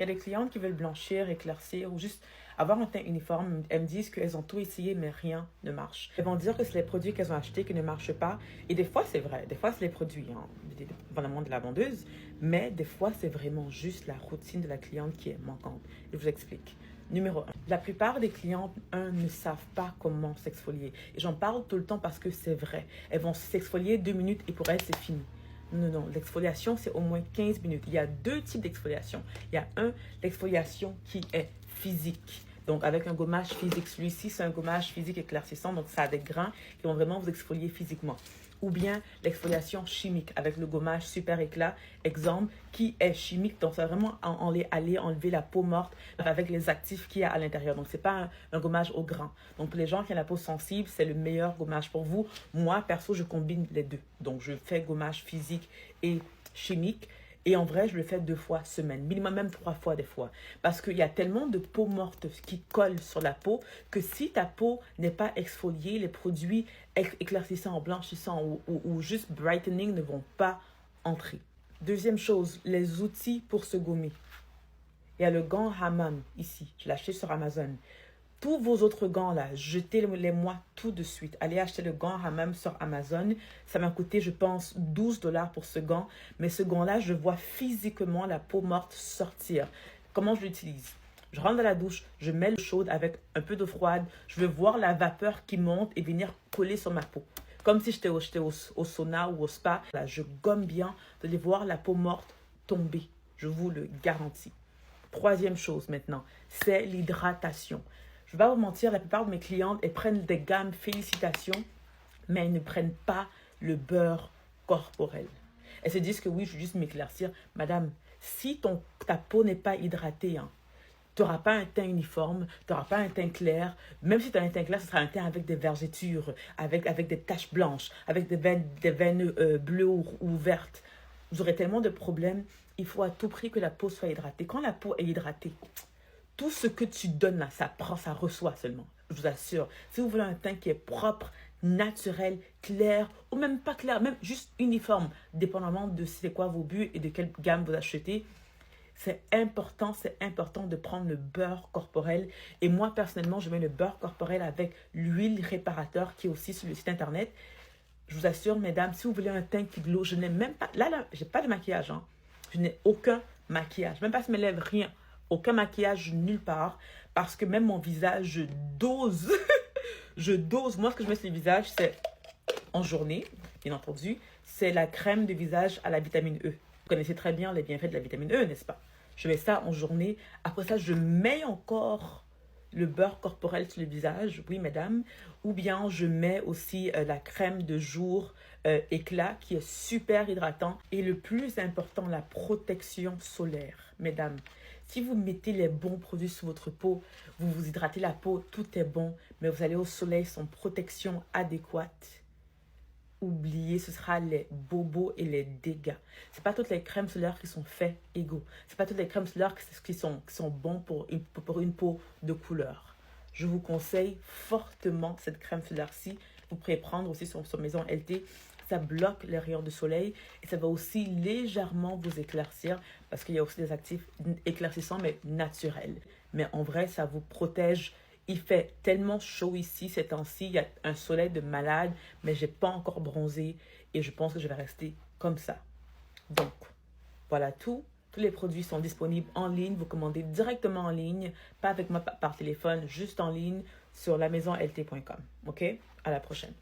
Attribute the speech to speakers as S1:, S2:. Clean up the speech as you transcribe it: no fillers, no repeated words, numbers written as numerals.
S1: Il y a des clientes qui veulent blanchir, éclaircir ou juste avoir un teint uniforme. Elles me disent qu'elles ont tout essayé, mais rien ne marche. Elles vont dire que c'est les produits qu'elles ont achetés qui ne marchent pas. Et des fois, c'est vrai. Des fois, c'est les produits, hein, dépendamment de la vendeuse. Mais des fois, c'est vraiment juste la routine de la cliente qui est manquante. Je vous explique. Numéro 1. La plupart des clientes, ne savent pas comment s'exfolier. Et j'en parle tout le temps parce que c'est vrai. Elles vont s'exfolier 2 minutes et pour elles, c'est fini. Non, l'exfoliation, c'est au moins 15 minutes. Il y a deux types d'exfoliation. Il y a l'exfoliation qui est physique. Donc, avec un gommage physique. Celui-ci, c'est un gommage physique éclaircissant. Donc, ça a des grains qui vont vraiment vous exfolier physiquement. Ou bien l'exfoliation chimique avec le gommage super éclat, exemple, qui est chimique. Donc, ça va vraiment aller enlever la peau morte avec les actifs qu'il y a à l'intérieur. Donc, ce n'est pas un gommage au grain. Donc, pour les gens qui ont la peau sensible, c'est le meilleur gommage pour vous. Moi, perso, je combine les deux. Donc, je fais gommage physique et chimique. Et en vrai, je le fais 2 fois semaine, minimum même 3 fois des fois. Parce qu'il y a tellement de peau morte qui colle sur la peau que si ta peau n'est pas exfoliée, les produits éclaircissants, blanchissants ou juste brightening ne vont pas entrer. Deuxième chose, les outils pour se gommer. Il y a le gant Hammam ici, je l'ai acheté sur Amazon. Tous vos autres gants là, jetez-les moi tout de suite. Allez acheter le gant Hammam sur Amazon. Ça m'a coûté, je pense, 12 $ pour ce gant. Mais ce gant-là, je vois physiquement la peau morte sortir. Comment je l'utilise? Je rentre dans la douche, je mets l'eau chaude avec un peu d'eau froide. Je veux voir la vapeur qui monte et venir coller sur ma peau. Comme si j'étais au sauna ou au spa. Là, je gomme bien. Vous allez voir la peau morte tomber. Je vous le garantis. Troisième chose maintenant, c'est l'hydratation. Je ne vais pas vous mentir, la plupart de mes clientes, elles prennent des gammes félicitations, mais elles ne prennent pas le beurre corporel. Elles se disent que oui, je veux juste m'éclaircir. Madame, si ta peau n'est pas hydratée, hein, tu n'auras pas un teint uniforme, tu n'auras pas un teint clair. Même si tu as un teint clair, ce sera un teint avec des vergetures, avec des taches blanches, avec des veines bleues ou vertes. Vous aurez tellement de problèmes. Il faut à tout prix que la peau soit hydratée. Quand la peau est hydratée, tout ce que tu donnes là, ça prend, ça reçoit seulement. Je vous assure. Si vous voulez un teint qui est propre, naturel, clair, ou même pas clair, même juste uniforme, dépendamment de c'est quoi vos buts et de quelle gamme vous achetez, c'est important de prendre le beurre corporel. Et moi, personnellement, je mets le beurre corporel avec l'huile réparateur qui est aussi sur le site internet. Je vous assure, mesdames, si vous voulez un teint qui glow, je n'ai même pas, là, j'ai pas de maquillage, hein. Je n'ai aucun maquillage, même pas sur mes lèvres, rien. Aucun maquillage nulle part. Parce que même mon visage, je dose. Je dose. Moi, ce que je mets sur le visage, c'est en journée, bien entendu. C'est la crème de visage à la vitamine E. Vous connaissez très bien les bienfaits de la vitamine E, n'est-ce pas? Je mets ça en journée. Après ça, je mets encore le beurre corporel sur le visage. Oui, mesdames. Ou bien, je mets aussi la crème de jour éclat qui est super hydratant. Et le plus important, la protection solaire. Mesdames, si vous mettez les bons produits sur votre peau, vous vous hydratez la peau, tout est bon, mais vous allez au soleil sans protection adéquate. Oubliez, ce sera les bobos et les dégâts. C'est pas toutes les crèmes solaires qui sont faites égaux. C'est pas toutes les crèmes solaires qui sont bons pour une peau de couleur. Je vous conseille fortement cette crème solaire-ci. Vous pouvez prendre aussi sur Maison LT. Ça bloque les rayons de soleil et ça va aussi légèrement vous éclaircir parce qu'il y a aussi des actifs éclaircissants mais naturels. Mais en vrai, ça vous protège. Il fait tellement chaud ici ces temps-ci. Il y a un soleil de malade, mais je n'ai pas encore bronzé et je pense que je vais rester comme ça. Donc, voilà tout. Tous les produits sont disponibles en ligne. Vous commandez directement en ligne, pas avec moi par téléphone, juste en ligne sur lamaisonlt.com. OK? À la prochaine.